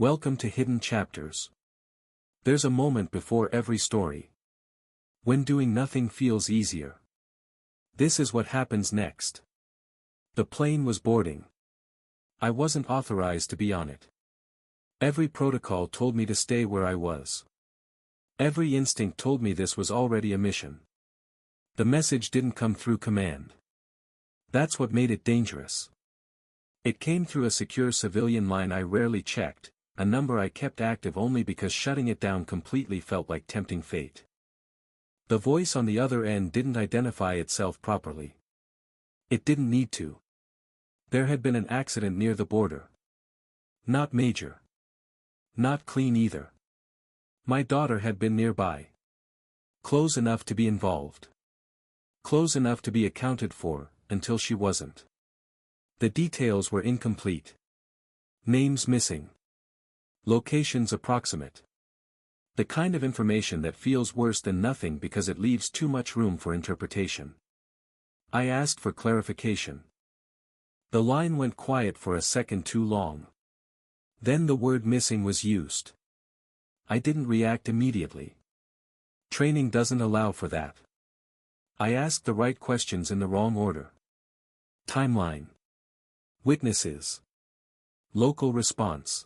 Welcome to Hidden Chapters. There's a moment before every story, when doing nothing feels easier. This is what happens next. The plane was boarding. I wasn't authorized to be on it. Every protocol told me to stay where I was. Every instinct told me this was already a mission. The message didn't come through command. That's what made it dangerous. It came through a secure civilian line I rarely checked, a number I kept active only because shutting it down completely felt like tempting fate. The voice on the other end didn't identify itself properly. It didn't need to. There had been an accident near the border. Not major. Not clean either. My daughter had been nearby. Close enough to be involved. Close enough to be accounted for, until she wasn't. The details were incomplete. Names missing. Locations approximate. The kind of information that feels worse than nothing because it leaves too much room for interpretation. I asked for clarification. The line went quiet for a second too long. Then the word missing was used. I didn't react immediately. Training doesn't allow for that. I asked the right questions in the wrong order. Timeline. Witnesses. Local response.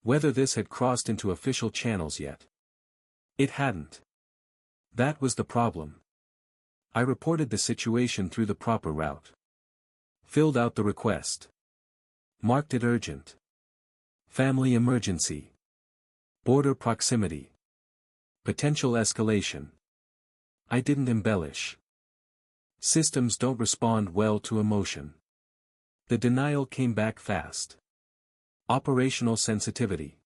Whether this had crossed into official channels yet. It hadn't. That was the problem. I reported the situation through the proper route. Filled out the request. Marked it urgent. Family emergency. Border proximity. Potential escalation. I didn't embellish. Systems don't respond well to emotion. The denial came back fast. Operational sensitivity.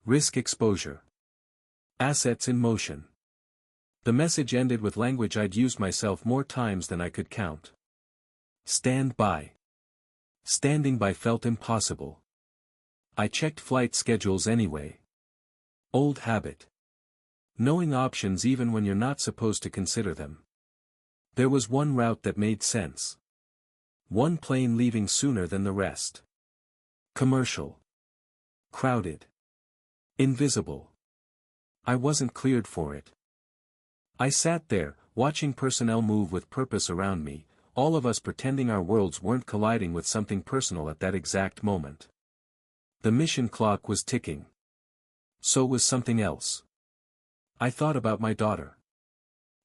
Risk exposure. Assets in motion. The message ended with language I'd used myself more times than I could count. Stand by. Standing by felt impossible. I checked flight schedules anyway. Old habit. Knowing options even when you're not supposed to consider them. There was one route that made sense. One plane leaving sooner than the rest. Commercial. Crowded. Invisible. I wasn't cleared for it. I sat there, watching personnel move with purpose around me, all of us pretending our worlds weren't colliding with something personal at that exact moment. The mission clock was ticking. So was something else. I thought about my daughter.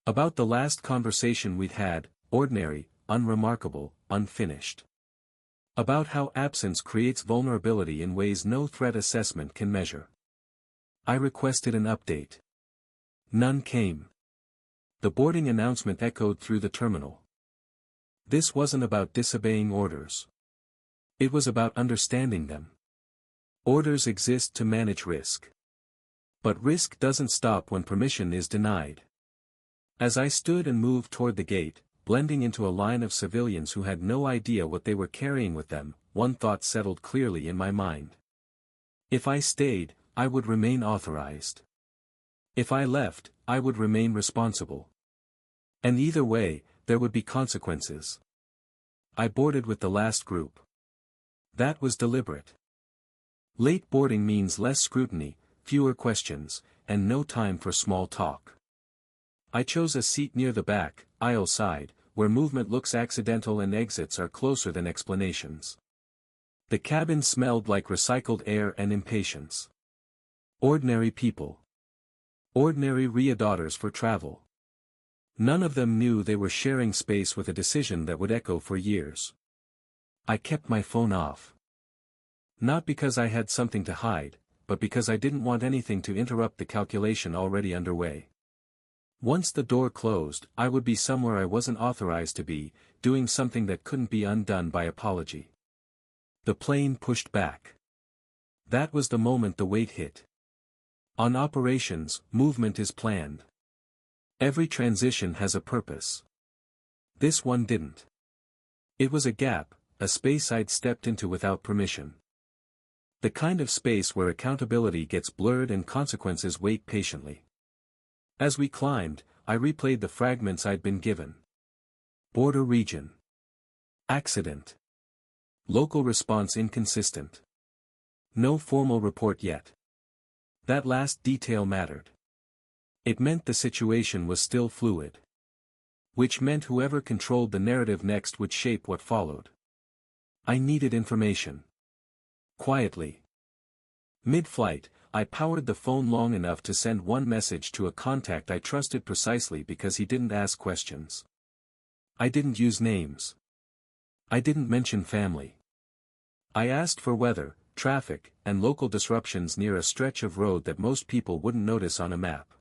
About the last conversation we'd had, ordinary, unremarkable, unfinished. About how absence creates vulnerability in ways no threat assessment can measure. I requested an update. None came. The boarding announcement echoed through the terminal. This wasn't about disobeying orders. It was about understanding them. Orders exist to manage risk. But risk doesn't stop when permission is denied. As I stood and moved toward the gate, blending into a line of civilians who had no idea what they were carrying with them, one thought settled clearly in my mind. If I stayed, I would remain authorized. If I left, I would remain responsible. And either way, there would be consequences. I boarded with the last group. That was deliberate. Late boarding means less scrutiny, fewer questions, and no time for small talk. I chose a seat near the back, aisle side, where movement looks accidental and exits are closer than explanations. The cabin smelled like recycled air and impatience. Ordinary people. Ordinary daughters for travel. None of them knew they were sharing space with a decision that would echo for years. I kept my phone off. Not because I had something to hide, but because I didn't want anything to interrupt the calculation already underway. Once the door closed, I would be somewhere I wasn't authorized to be, doing something that couldn't be undone by apology. The plane pushed back. That was the moment the weight hit. On operations, movement is planned. Every transition has a purpose. This one didn't. It was a gap, a space I'd stepped into without permission. The kind of space where accountability gets blurred and consequences wait patiently. As we climbed, I replayed the fragments I'd been given. Border region. Accident. Local response inconsistent. No formal report yet. That last detail mattered. It meant the situation was still fluid. Which meant whoever controlled the narrative next would shape what followed. I needed information. Quietly. Mid-flight, I powered the phone long enough to send one message to a contact I trusted precisely because he didn't ask questions. I didn't use names. I didn't mention family. I asked for weather, traffic, and local disruptions near a stretch of road that most people wouldn't notice on a map.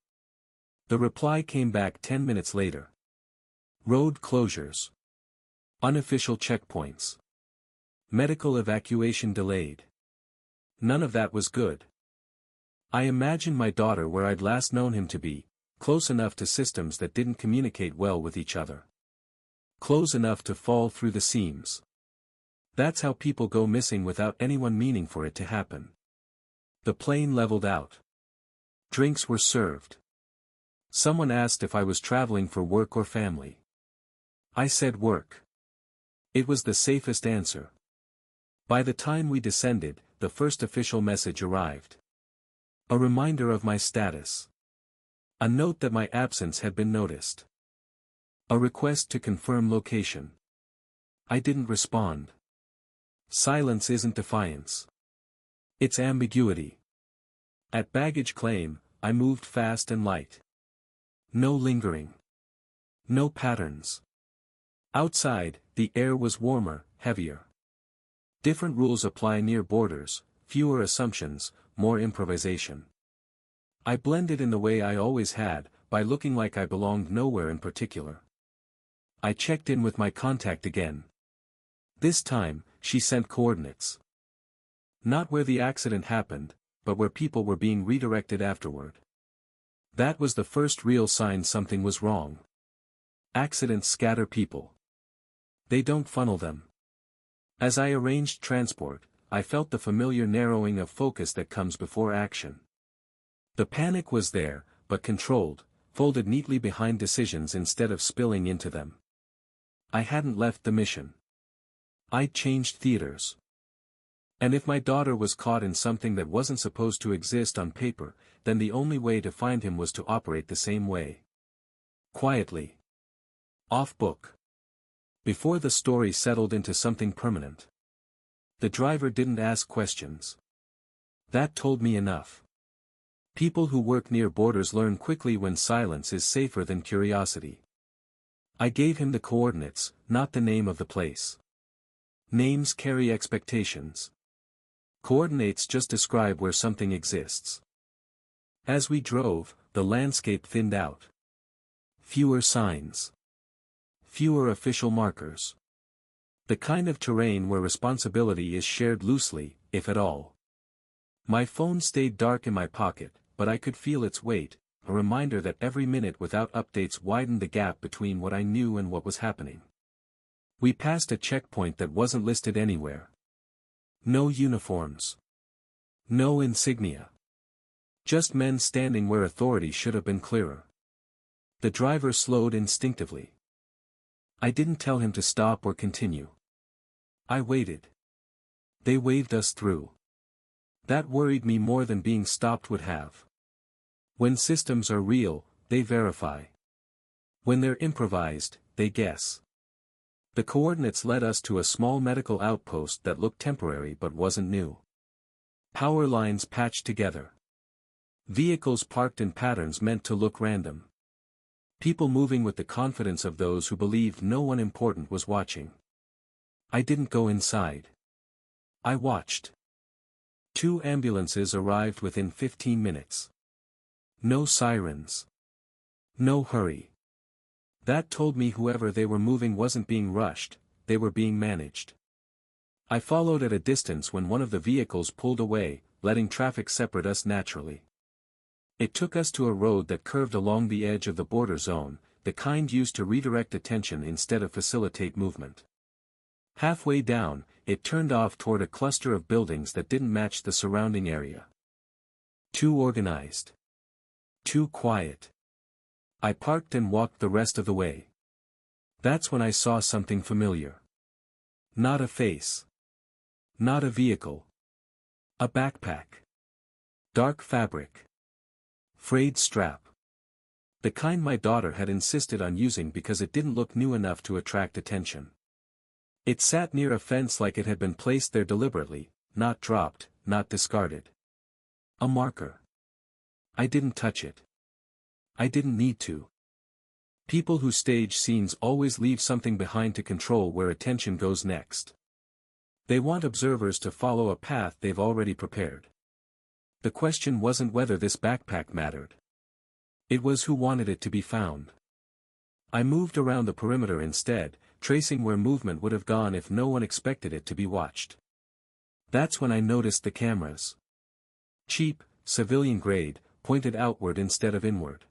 The reply came back 10 minutes later. Road closures. Unofficial checkpoints. Medical evacuation delayed. None of that was good. I imagined my daughter where I'd last known him to be, close enough to systems that didn't communicate well with each other. Close enough to fall through the seams. That's how people go missing without anyone meaning for it to happen. The plane leveled out. Drinks were served. Someone asked if I was traveling for work or family. I said work. It was the safest answer. By the time we descended, the first official message arrived. A reminder of my status. A note that my absence had been noticed. A request to confirm location. I didn't respond. Silence isn't defiance. It's ambiguity. At baggage claim, I moved fast and light. No lingering. No patterns. Outside, the air was warmer, heavier. Different rules apply near borders, fewer assumptions, more improvisation. I blended in the way I always had, by looking like I belonged nowhere in particular. I checked in with my contact again. This time, she sent coordinates. Not where the accident happened, but where people were being redirected afterward. That was the first real sign something was wrong. Accidents scatter people. They don't funnel them. As I arranged transport, I felt the familiar narrowing of focus that comes before action. The panic was there, but controlled, folded neatly behind decisions instead of spilling into them. I hadn't left the mission. I'd changed theaters. And if my daughter was caught in something that wasn't supposed to exist on paper, then the only way to find him was to operate the same way. Quietly. Off book. Before the story settled into something permanent. The driver didn't ask questions. That told me enough. People who work near borders learn quickly when silence is safer than curiosity. I gave him the coordinates, not the name of the place. Names carry expectations. Coordinates just describe where something exists. As we drove, the landscape thinned out. Fewer signs. Fewer official markers. The kind of terrain where responsibility is shared loosely, if at all. My phone stayed dark in my pocket, but I could feel its weight, a reminder that every minute without updates widened the gap between what I knew and what was happening. We passed a checkpoint that wasn't listed anywhere. No uniforms. No insignia. Just men standing where authority should have been clearer. The driver slowed instinctively. I didn't tell him to stop or continue. I waited. They waved us through. That worried me more than being stopped would have. When systems are real, they verify. When they're improvised, they guess. The coordinates led us to a small medical outpost that looked temporary but wasn't new. Power lines patched together. Vehicles parked in patterns meant to look random. People moving with the confidence of those who believed no one important was watching. I didn't go inside. I watched. 2 ambulances arrived within 15 minutes. No sirens. No hurry. That told me whoever they were moving wasn't being rushed, they were being managed. I followed at a distance when one of the vehicles pulled away, letting traffic separate us naturally. It took us to a road that curved along the edge of the border zone, the kind used to redirect attention instead of facilitate movement. Halfway down, it turned off toward a cluster of buildings that didn't match the surrounding area. Too organized. Too quiet. I parked and walked the rest of the way. That's when I saw something familiar. Not a face. Not a vehicle. A backpack. Dark fabric. Frayed strap. The kind my daughter had insisted on using because it didn't look new enough to attract attention. It sat near a fence like it had been placed there deliberately, not dropped, not discarded. A marker. I didn't touch it. I didn't need to. People who stage scenes always leave something behind to control where attention goes next. They want observers to follow a path they've already prepared. The question wasn't whether this backpack mattered. It was who wanted it to be found. I moved around the perimeter instead, tracing where movement would have gone if no one expected it to be watched. That's when I noticed the cameras. Cheap, civilian grade, pointed outward instead of inward.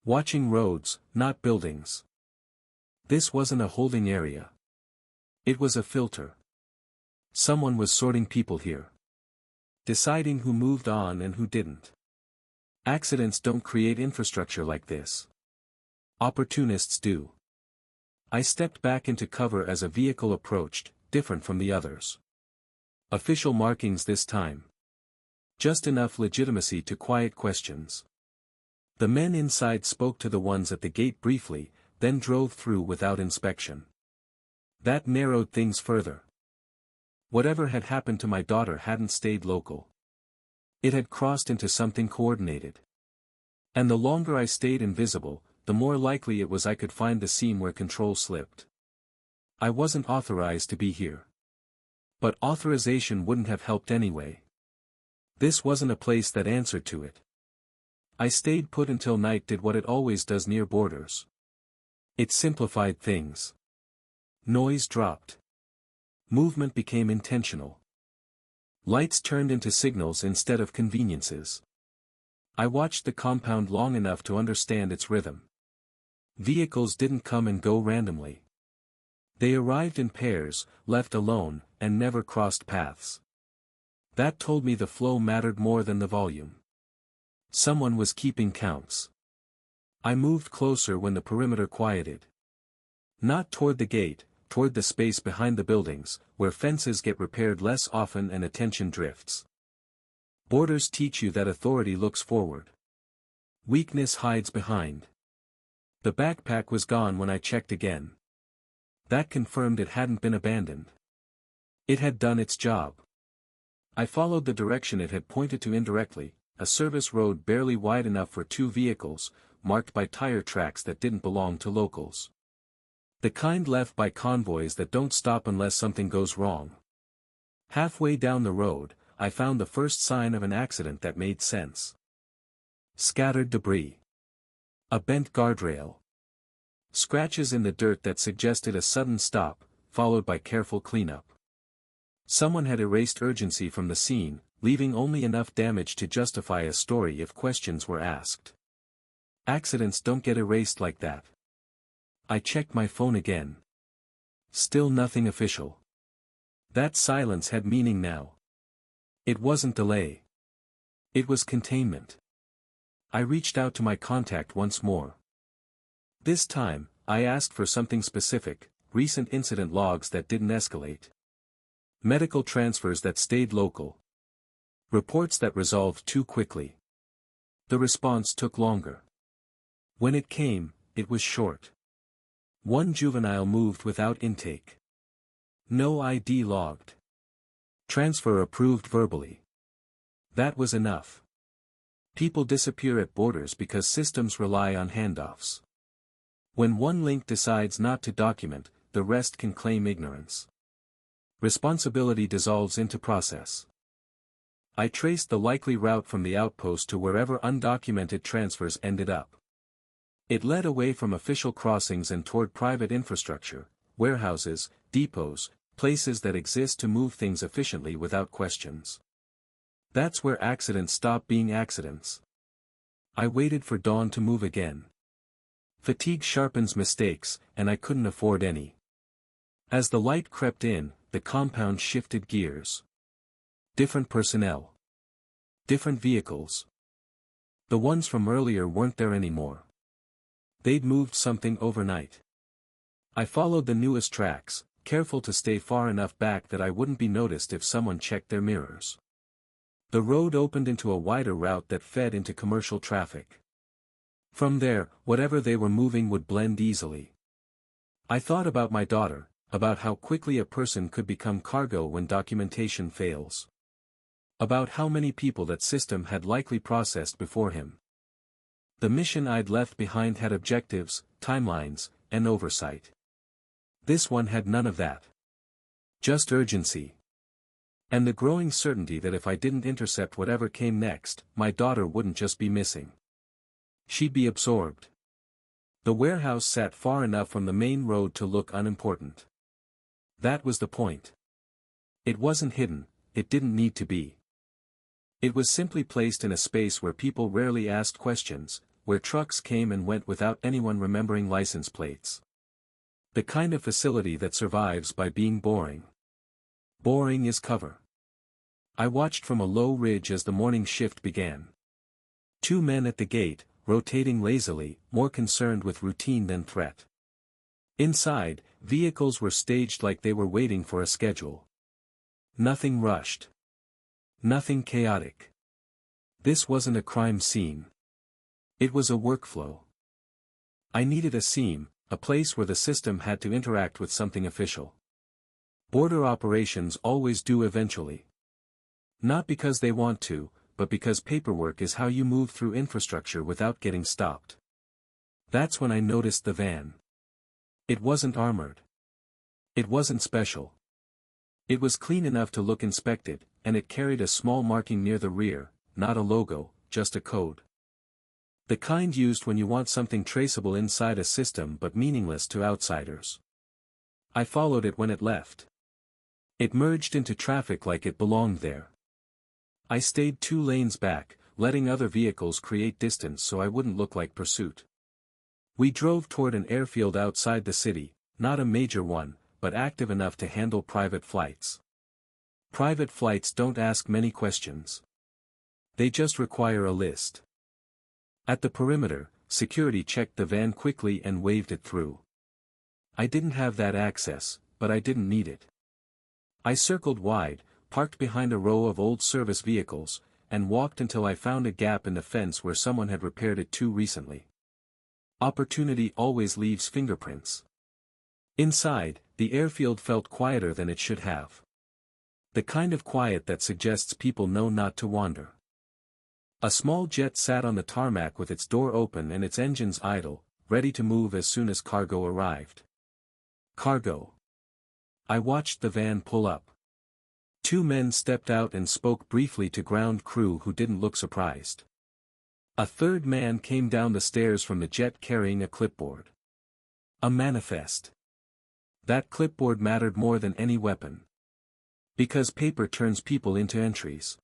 Watching roads, not buildings. This wasn't a holding area. It was a filter. Someone was sorting people here. Deciding who moved on and who didn't. Accidents don't create infrastructure like this. Opportunists do. I stepped back into cover as a vehicle approached, different from the others. Official markings this time. Just enough legitimacy to quiet questions. The men inside spoke to the ones at the gate briefly, then drove through without inspection. That narrowed things further. Whatever had happened to my daughter hadn't stayed local. It had crossed into something coordinated. And the longer I stayed invisible, the more likely it was I could find the scene where control slipped. I wasn't authorized to be here. But authorization wouldn't have helped anyway. This wasn't a place that answered to it. I stayed put until night did what it always does near borders. It simplified things. Noise dropped. Movement became intentional. Lights turned into signals instead of conveniences. I watched the compound long enough to understand its rhythm. Vehicles didn't come and go randomly. They arrived in pairs, left alone, and never crossed paths. That told me the flow mattered more than the volume. Someone was keeping counts. I moved closer when the perimeter quieted. Not toward the gate, toward the space behind the buildings, where fences get repaired less often and attention drifts. Borders teach you that authority looks forward. Weakness hides behind. The backpack was gone when I checked again. That confirmed it hadn't been abandoned. It had done its job. I followed the direction it had pointed to indirectly, a service road barely wide enough for two vehicles, marked by tire tracks that didn't belong to locals. The kind left by convoys that don't stop unless something goes wrong. Halfway down the road, I found the first sign of an accident that made sense. Scattered debris. A bent guardrail. Scratches in the dirt that suggested a sudden stop, followed by careful cleanup. Someone had erased urgency from the scene, leaving only enough damage to justify a story if questions were asked. Accidents don't get erased like that. I checked my phone again. Still nothing official. That silence had meaning now. It wasn't delay. It was containment. I reached out to my contact once more. This time, I asked for something specific, recent incident logs that didn't escalate. Medical transfers that stayed local. Reports that resolved too quickly. The response took longer. When it came, it was short. One juvenile moved without intake. No ID logged. Transfer approved verbally. That was enough. People disappear at borders because systems rely on handoffs. When one link decides not to document, the rest can claim ignorance. Responsibility dissolves into process. I traced the likely route from the outpost to wherever undocumented transfers ended up. It led away from official crossings and toward private infrastructure, warehouses, depots, places that exist to move things efficiently without questions. That's where accidents stop being accidents. I waited for dawn to move again. Fatigue sharpens mistakes, and I couldn't afford any. As the light crept in, the compound shifted gears. Different personnel. Different vehicles. The ones from earlier weren't there anymore. They'd moved something overnight. I followed the newest tracks, careful to stay far enough back that I wouldn't be noticed if someone checked their mirrors. The road opened into a wider route that fed into commercial traffic. From there, whatever they were moving would blend easily. I thought about my daughter, about how quickly a person could become cargo when documentation fails. About how many people that system had likely processed before him. The mission I'd left behind had objectives, timelines, and oversight. This one had none of that. Just urgency. And the growing certainty that if I didn't intercept whatever came next, my daughter wouldn't just be missing. She'd be absorbed. The warehouse sat far enough from the main road to look unimportant. That was the point. It wasn't hidden, it didn't need to be. It was simply placed in a space where people rarely asked questions, where trucks came and went without anyone remembering license plates. The kind of facility that survives by being boring. Boring is cover. I watched from a low ridge as the morning shift began. 2 men at the gate, rotating lazily, more concerned with routine than threat. Inside, vehicles were staged like they were waiting for a schedule. Nothing rushed. Nothing chaotic. This wasn't a crime scene. It was a workflow. I needed a seam, a place where the system had to interact with something official. Border operations always do eventually. Not because they want to, but because paperwork is how you move through infrastructure without getting stopped. That's when I noticed the van. It wasn't armored. It wasn't special. It was clean enough to look inspected, and it carried a small marking near the rear, not a logo, just a code. The kind used when you want something traceable inside a system but meaningless to outsiders. I followed it when it left. It merged into traffic like it belonged there. I stayed 2 lanes back, letting other vehicles create distance so I wouldn't look like pursuit. We drove toward an airfield outside the city, not a major one, but active enough to handle private flights. Private flights don't ask many questions. They just require a list. At the perimeter, security checked the van quickly and waved it through. I didn't have that access, but I didn't need it. I circled wide, parked behind a row of old service vehicles, and walked until I found a gap in the fence where someone had repaired it too recently. Opportunity always leaves fingerprints. Inside, the airfield felt quieter than it should have. The kind of quiet that suggests people know not to wander. A small jet sat on the tarmac with its door open and its engines idle, ready to move as soon as cargo arrived. Cargo. I watched the van pull up. 2 men stepped out and spoke briefly to ground crew who didn't look surprised. A 3rd man came down the stairs from the jet carrying a clipboard. A manifest. That clipboard mattered more than any weapon. Because paper turns people into entries.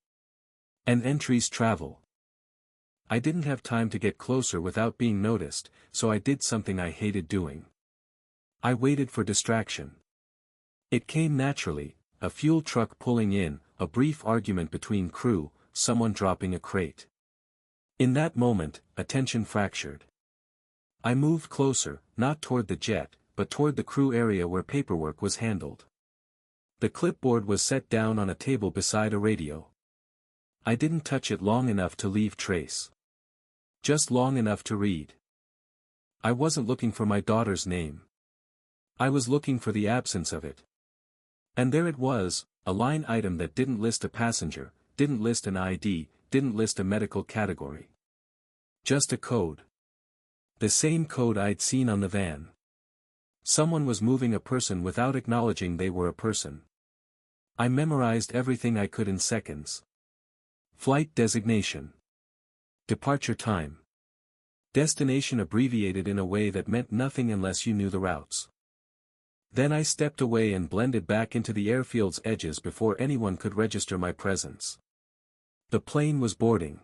And entries travel. I didn't have time to get closer without being noticed, so I did something I hated doing. I waited for distraction. It came naturally, a fuel truck pulling in, a brief argument between crew, someone dropping a crate. In that moment, attention fractured. I moved closer, not toward the jet, but toward the crew area where paperwork was handled. The clipboard was set down on a table beside a radio. I didn't touch it long enough to leave trace. Just long enough to read. I wasn't looking for my daughter's name. I was looking for the absence of it. And there it was, a line item that didn't list a passenger, didn't list an ID, didn't list a medical category. Just a code. The same code I'd seen on the van. Someone was moving a person without acknowledging they were a person. I memorized everything I could in seconds. Flight designation. Departure time. Destination abbreviated in a way that meant nothing unless you knew the routes. Then I stepped away and blended back into the airfield's edges before anyone could register my presence. The plane was boarding.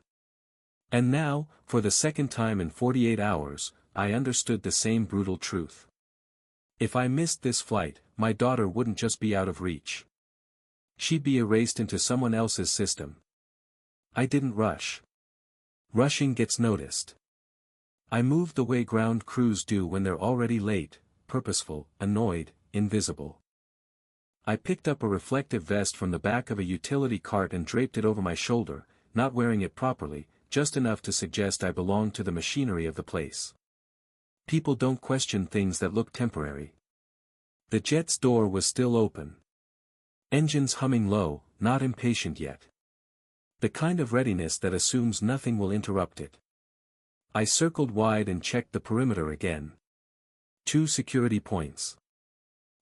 And now, for the second time in 48 hours, I understood the same brutal truth. If I missed this flight, my daughter wouldn't just be out of reach. She'd be erased into someone else's system. I didn't rush. Rushing gets noticed. I moved the way ground crews do when they're already late, purposeful, annoyed, invisible. I picked up a reflective vest from the back of a utility cart and draped it over my shoulder, not wearing it properly, just enough to suggest I belonged to the machinery of the place. People don't question things that look temporary. The jet's door was still open. Engines humming low, not impatient yet. The kind of readiness that assumes nothing will interrupt it. I circled wide and checked the perimeter again. 2 security points.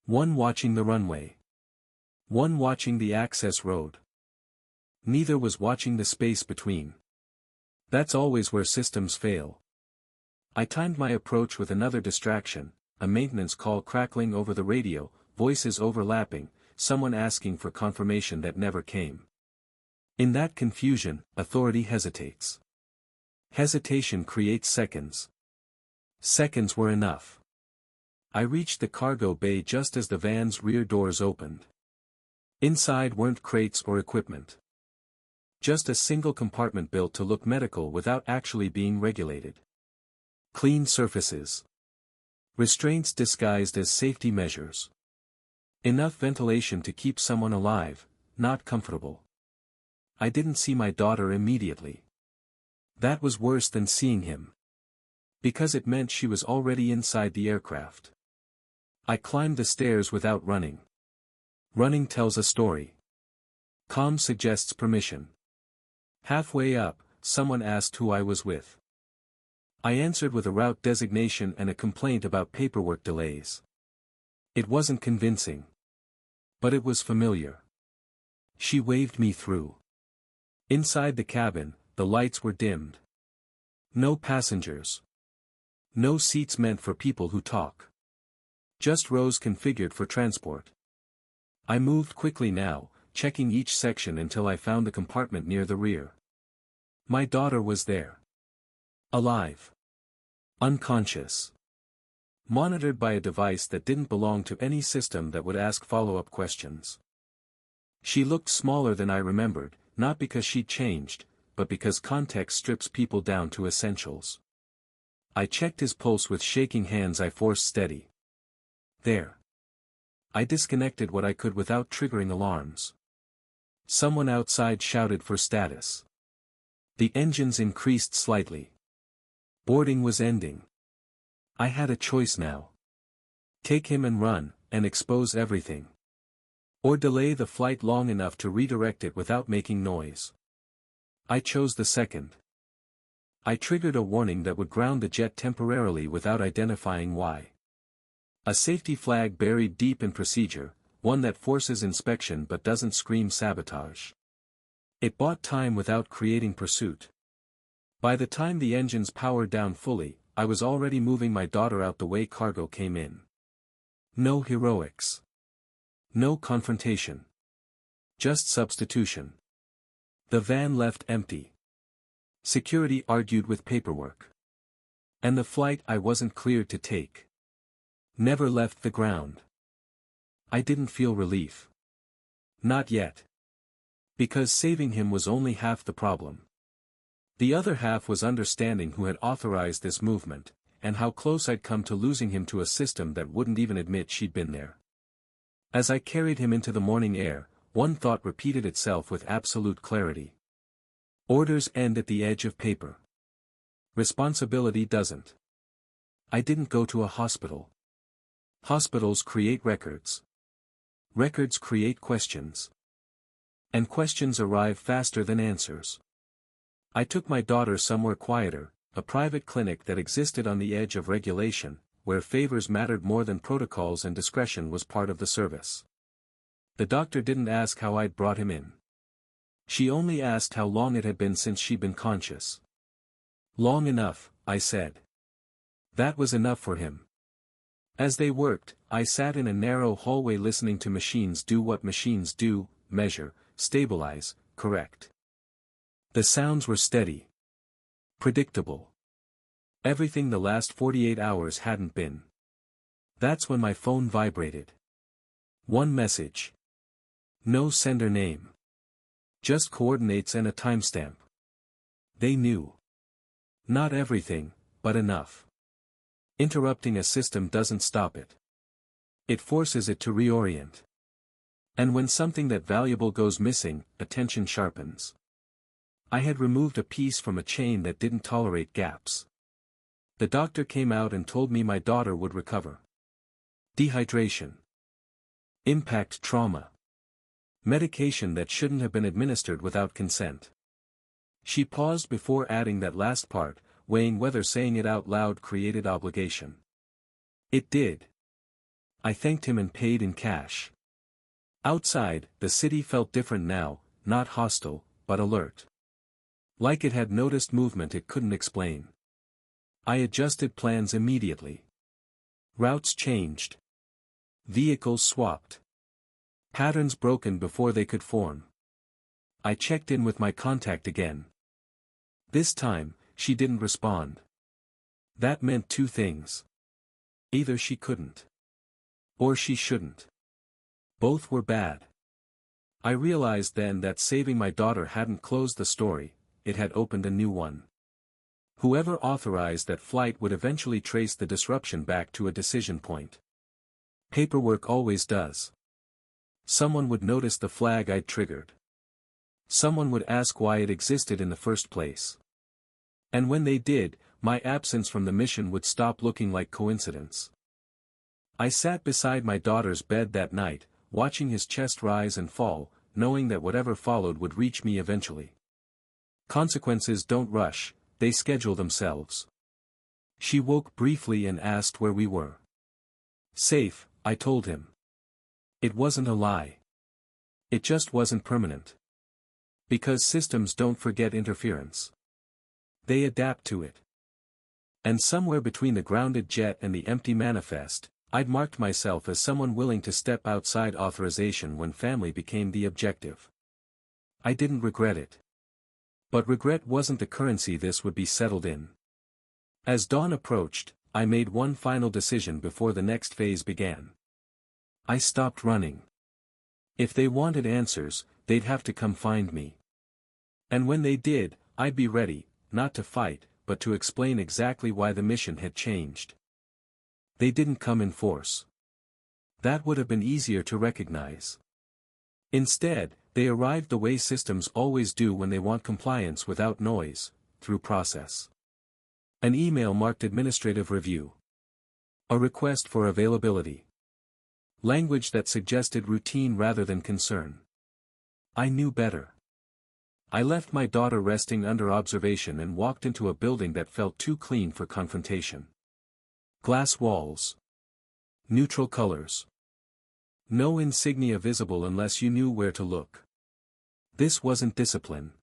One watching the runway. One watching the access road. Neither was watching the space between. That's always where systems fail. I timed my approach with another distraction, a maintenance call crackling over the radio, voices overlapping, someone asking for confirmation that never came. In that confusion, authority hesitates. Hesitation creates seconds. Seconds were enough. I reached the cargo bay just as the van's rear doors opened. Inside weren't crates or equipment. Just a single compartment built to look medical without actually being regulated. Clean surfaces. Restraints disguised as safety measures. Enough ventilation to keep someone alive, not comfortable. I didn't see my daughter immediately. That was worse than seeing him. Because it meant she was already inside the aircraft. I climbed the stairs without running. Running tells a story. Calm suggests permission. Halfway up, someone asked who I was with. I answered with a route designation and a complaint about paperwork delays. It wasn't convincing. But it was familiar. She waved me through. Inside the cabin, the lights were dimmed. No passengers. No seats meant for people who talk. Just rows configured for transport. I moved quickly now, checking each section until I found the compartment near the rear. My daughter was there. Alive. Unconscious. Monitored by a device that didn't belong to any system that would ask follow-up questions. She looked smaller than I remembered, not because she'd changed, but because context strips people down to essentials. I checked his pulse with shaking hands. I forced steady. There. I disconnected what I could without triggering alarms. Someone outside shouted for status. The engines increased slightly. Boarding was ending. I had a choice now. Take him and run, and expose everything. Or delay the flight long enough to redirect it without making noise. I chose the second. I triggered a warning that would ground the jet temporarily without identifying why. A safety flag buried deep in procedure, one that forces inspection but doesn't scream sabotage. It bought time without creating pursuit. By the time the engines powered down fully, I was already moving my daughter out the way cargo came in. No heroics. No confrontation. Just substitution. The van left empty. Security argued with paperwork. And the flight I wasn't cleared to take never left the ground. I didn't feel relief. Not yet. Because saving him was only half the problem. The other half was understanding who had authorized this movement, and how close I'd come to losing him to a system that wouldn't even admit she'd been there. As I carried him into the morning air, one thought repeated itself with absolute clarity. Orders end at the edge of paper. Responsibility doesn't. I didn't go to a hospital. Hospitals create records. Records create questions. And questions arrive faster than answers. I took my daughter somewhere quieter, a private clinic that existed on the edge of regulation, where favors mattered more than protocols and discretion was part of the service. The doctor didn't ask how I'd brought him in. She only asked how long it had been since she'd been conscious. Long enough, I said. That was enough for him. As they worked, I sat in a narrow hallway listening to machines do what machines do: measure, stabilize, correct. The sounds were steady. Predictable. Everything the last 48 hours hadn't been. That's when my phone vibrated. One message. No sender name. Just coordinates and a timestamp. They knew. Not everything, but enough. Interrupting a system doesn't stop it. It forces it to reorient. And when something that valuable goes missing, attention sharpens. I had removed a piece from a chain that didn't tolerate gaps. The doctor came out and told me my daughter would recover. Dehydration. Impact trauma. Medication that shouldn't have been administered without consent. She paused before adding that last part, weighing whether saying it out loud created obligation. It did. I thanked him and paid in cash. Outside, the city felt different now, not hostile, but alert. Like it had noticed movement it couldn't explain. I adjusted plans immediately. Routes changed. Vehicles swapped. Patterns broken before they could form. I checked in with my contact again. This time, she didn't respond. That meant two things. Either she couldn't. Or she shouldn't. Both were bad. I realized then that saving my daughter hadn't closed the story, it had opened a new one. Whoever authorized that flight would eventually trace the disruption back to a decision point. Paperwork always does. Someone would notice the flag I'd triggered. Someone would ask why it existed in the first place. And when they did, my absence from the mission would stop looking like coincidence. I sat beside my daughter's bed that night, watching his chest rise and fall, knowing that whatever followed would reach me eventually. Consequences don't rush, they schedule themselves. She woke briefly and asked where we were. Safe, I told him. It wasn't a lie. It just wasn't permanent. Because systems don't forget interference. They adapt to it. And somewhere between the grounded jet and the empty manifest, I'd marked myself as someone willing to step outside authorization when family became the objective. I didn't regret it. But regret wasn't the currency this would be settled in. As dawn approached, I made one final decision before the next phase began. I stopped running. If they wanted answers, they'd have to come find me. And when they did, I'd be ready, not to fight, but to explain exactly why the mission had changed. They didn't come in force. That would have been easier to recognize. Instead, they arrived the way systems always do when they want compliance without noise, through process. An email marked administrative review. A request for availability. Language that suggested routine rather than concern. I knew better. I left my daughter resting under observation and walked into a building that felt too clean for confrontation. Glass walls. Neutral colors. No insignia visible unless you knew where to look. This wasn't discipline.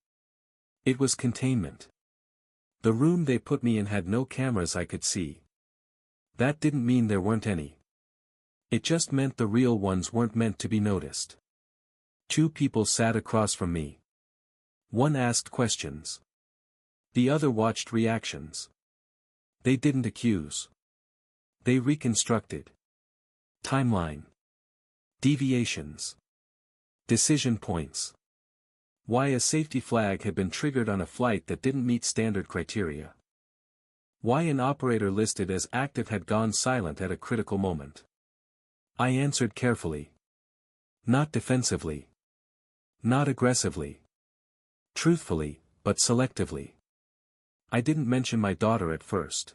It was containment. The room they put me in had no cameras I could see. That didn't mean there weren't any. It just meant the real ones weren't meant to be noticed. Two people sat across from me. One asked questions. The other watched reactions. They didn't accuse. They reconstructed. Timeline. Deviations. Decision points. Why a safety flag had been triggered on a flight that didn't meet standard criteria. Why an operator listed as active had gone silent at a critical moment. I answered carefully. Not defensively. Not aggressively. Truthfully, but selectively. I didn't mention my daughter at first.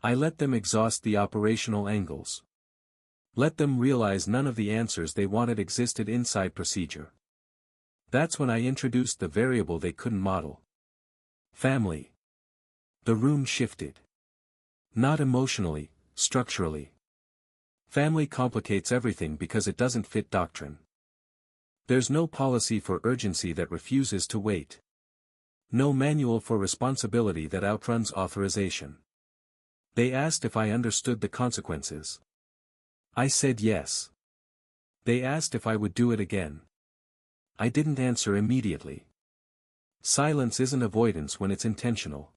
I let them exhaust the operational angles. Let them realize none of the answers they wanted existed inside procedure. That's when I introduced the variable they couldn't model. Family. The room shifted. Not emotionally, structurally. Family complicates everything because it doesn't fit doctrine. There's no policy for urgency that refuses to wait. No manual for responsibility that outruns authorization. They asked if I understood the consequences. I said yes. They asked if I would do it again. I didn't answer immediately. Silence isn't avoidance when it's intentional.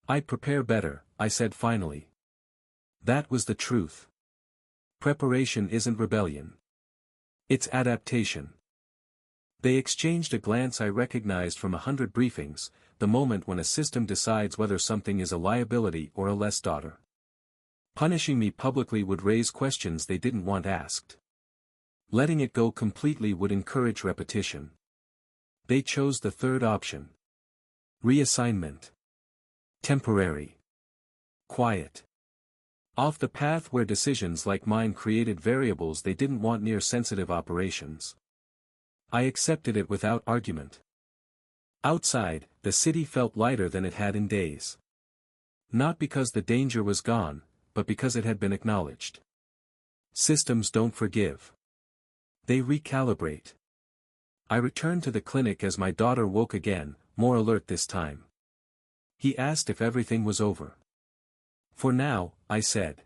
I'd prepare better, I said finally. That was the truth. Preparation isn't rebellion. It's adaptation. They exchanged a glance I recognized from 100 briefings, the moment when a system decides whether something is a liability or a less daughter. Punishing me publicly would raise questions they didn't want asked. Letting it go completely would encourage repetition. They chose the third option. Reassignment. Temporary. Quiet. Off the path where decisions like mine created variables they didn't want near sensitive operations. I accepted it without argument. Outside, the city felt lighter than it had in days. Not because the danger was gone, but because it had been acknowledged. Systems don't forgive. They recalibrate. I returned to the clinic as my daughter woke again, more alert this time. He asked if everything was over. For now, I said.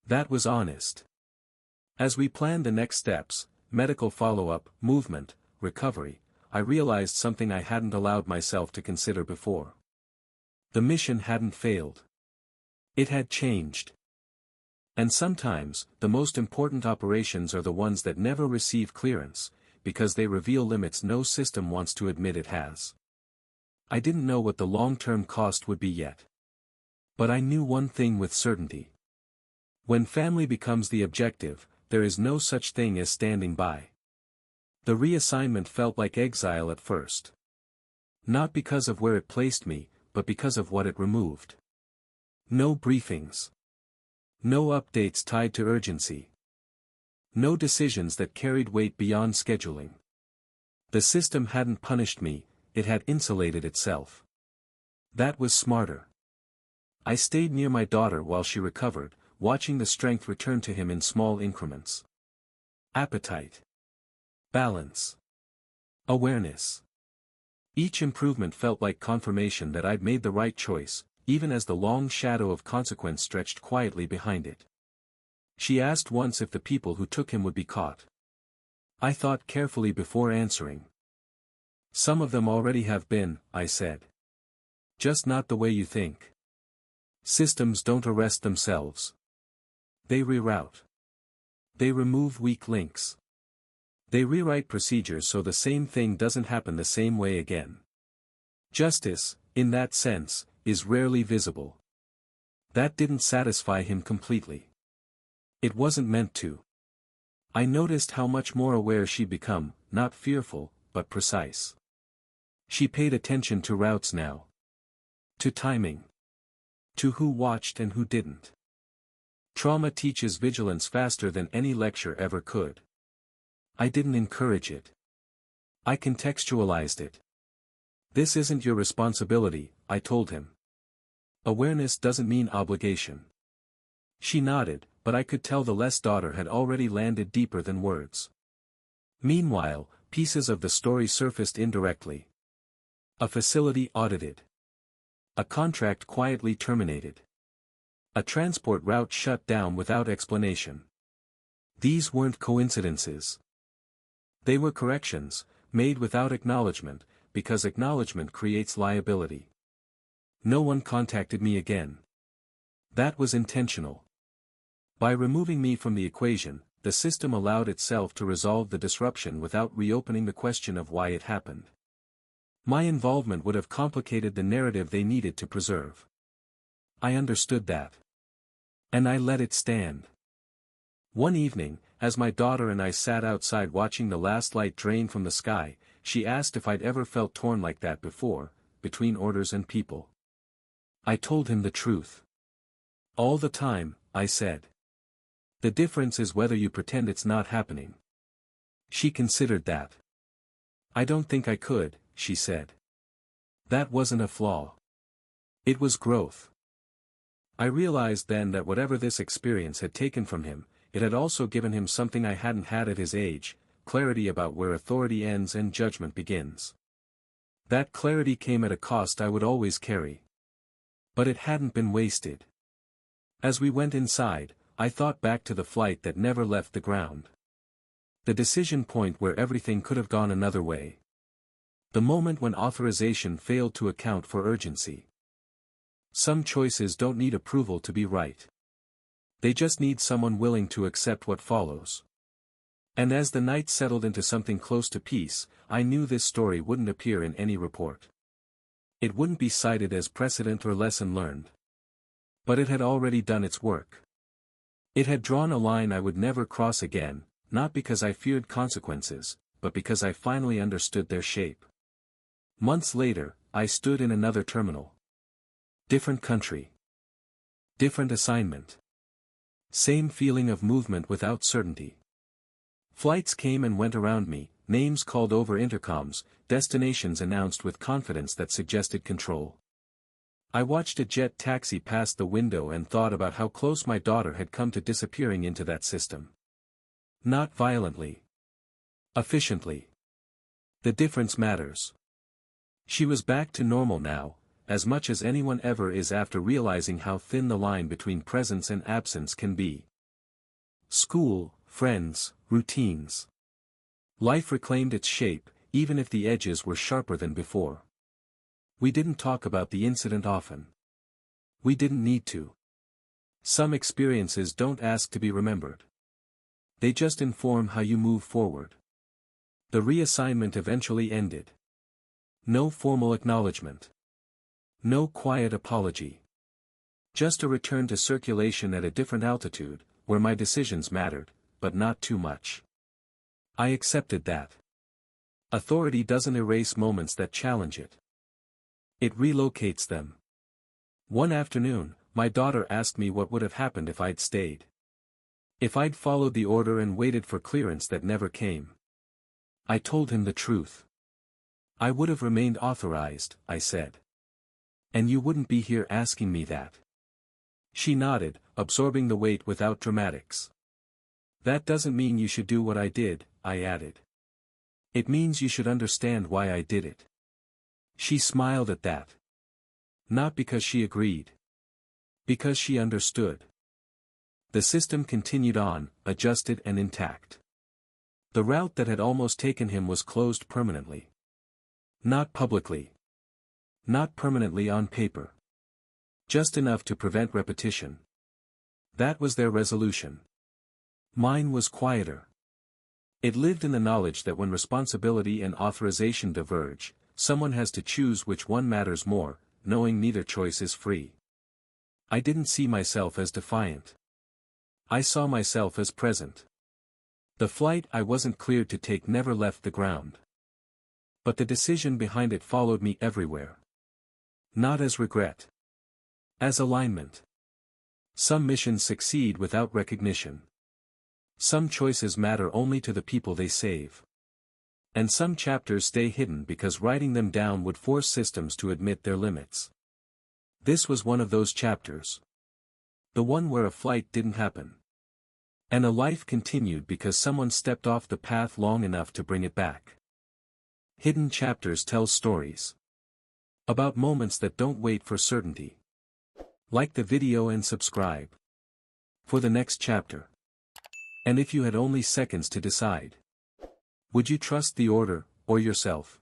That was honest. As we planned the next steps, medical follow-up, movement, recovery, I realized something I hadn't allowed myself to consider before. The mission hadn't failed. It had changed. And sometimes, the most important operations are the ones that never receive clearance, because they reveal limits no system wants to admit it has. I didn't know what the long-term cost would be yet. But I knew one thing with certainty. When family becomes the objective, there is no such thing as standing by. The reassignment felt like exile at first. Not because of where it placed me, but because of what it removed. No briefings. No updates tied to urgency. No decisions that carried weight beyond scheduling. The system hadn't punished me, it had insulated itself. That was smarter. I stayed near my daughter while she recovered, watching the strength return to him in small increments. Appetite. Balance. Awareness. Each improvement felt like confirmation that I'd made the right choice, even as the long shadow of consequence stretched quietly behind it. She asked once if the people who took him would be caught. I thought carefully before answering. Some of them already have been, I said. Just not the way you think. Systems don't arrest themselves. They reroute. They remove weak links. They rewrite procedures so the same thing doesn't happen the same way again. Justice, in that sense, is rarely visible. That didn't satisfy him completely. It wasn't meant to. I noticed how much more aware she'd become, not fearful, but precise. She paid attention to routes now. To timing. To who watched and who didn't. Trauma teaches vigilance faster than any lecture ever could. I didn't encourage it. I contextualized it. This isn't your responsibility, I told him. Awareness doesn't mean obligation. She nodded, but I could tell the less daughter had already landed deeper than words. Meanwhile, pieces of the story surfaced indirectly. A facility audited. A contract quietly terminated. A transport route shut down without explanation. These weren't coincidences. They were corrections, made without acknowledgement, because acknowledgement creates liability. No one contacted me again. That was intentional. By removing me from the equation, the system allowed itself to resolve the disruption without reopening the question of why it happened. My involvement would have complicated the narrative they needed to preserve. I understood that. And I let it stand. One evening, as my daughter and I sat outside watching the last light drain from the sky, she asked if I'd ever felt torn like that before, between orders and people. I told him the truth. All the time, I said. The difference is whether you pretend it's not happening. She considered that. I don't think I could, she said. That wasn't a flaw. It was growth. I realized then that whatever this experience had taken from him, it had also given him something I hadn't had at his age, clarity about where authority ends and judgment begins. That clarity came at a cost I would always carry. But it hadn't been wasted. As we went inside, I thought back to the flight that never left the ground. The decision point where everything could have gone another way. The moment when authorization failed to account for urgency. Some choices don't need approval to be right. They just need someone willing to accept what follows. And as the night settled into something close to peace, I knew this story wouldn't appear in any report. It wouldn't be cited as precedent or lesson learned. But it had already done its work. It had drawn a line I would never cross again, not because I feared consequences, but because I finally understood their shape. Months later, I stood in another terminal. Different country. Different assignment. Same feeling of movement without certainty. Flights came and went around me, names called over intercoms, destinations announced with confidence that suggested control. I watched a jet taxi past the window and thought about how close my daughter had come to disappearing into that system. Not violently. Efficiently. The difference matters. She was back to normal now, as much as anyone ever is after realizing how thin the line between presence and absence can be. School, friends, routines. Life reclaimed its shape, even if the edges were sharper than before. We didn't talk about the incident often. We didn't need to. Some experiences don't ask to be remembered. They just inform how you move forward. The reassignment eventually ended. No formal acknowledgement. No quiet apology. Just a return to circulation at a different altitude, where my decisions mattered, but not too much. I accepted that. Authority doesn't erase moments that challenge it. It relocates them. One afternoon, my daughter asked me what would have happened if I'd stayed. If I'd followed the order and waited for clearance that never came. I told him the truth. I would have remained authorized, I said. And you wouldn't be here asking me that. She nodded, absorbing the weight without dramatics. That doesn't mean you should do what I did, I added. It means you should understand why I did it. She smiled at that. Not because she agreed. Because she understood. The system continued on, adjusted and intact. The route that had almost taken him was closed permanently. Not publicly. Not permanently on paper. Just enough to prevent repetition. That was their resolution. Mine was quieter. It lived in the knowledge that when responsibility and authorization diverge, someone has to choose which one matters more, knowing neither choice is free. I didn't see myself as defiant. I saw myself as present. The flight I wasn't cleared to take never left the ground. But the decision behind it followed me everywhere. Not as regret. As alignment. Some missions succeed without recognition. Some choices matter only to the people they save. And some chapters stay hidden because writing them down would force systems to admit their limits. This was one of those chapters. The one where a flight didn't happen. And a life continued because someone stepped off the path long enough to bring it back. Hidden chapters tell stories. About moments that don't wait for certainty. Like the video and subscribe. For the next chapter. And if you had only seconds to decide. Would you trust the order, or yourself?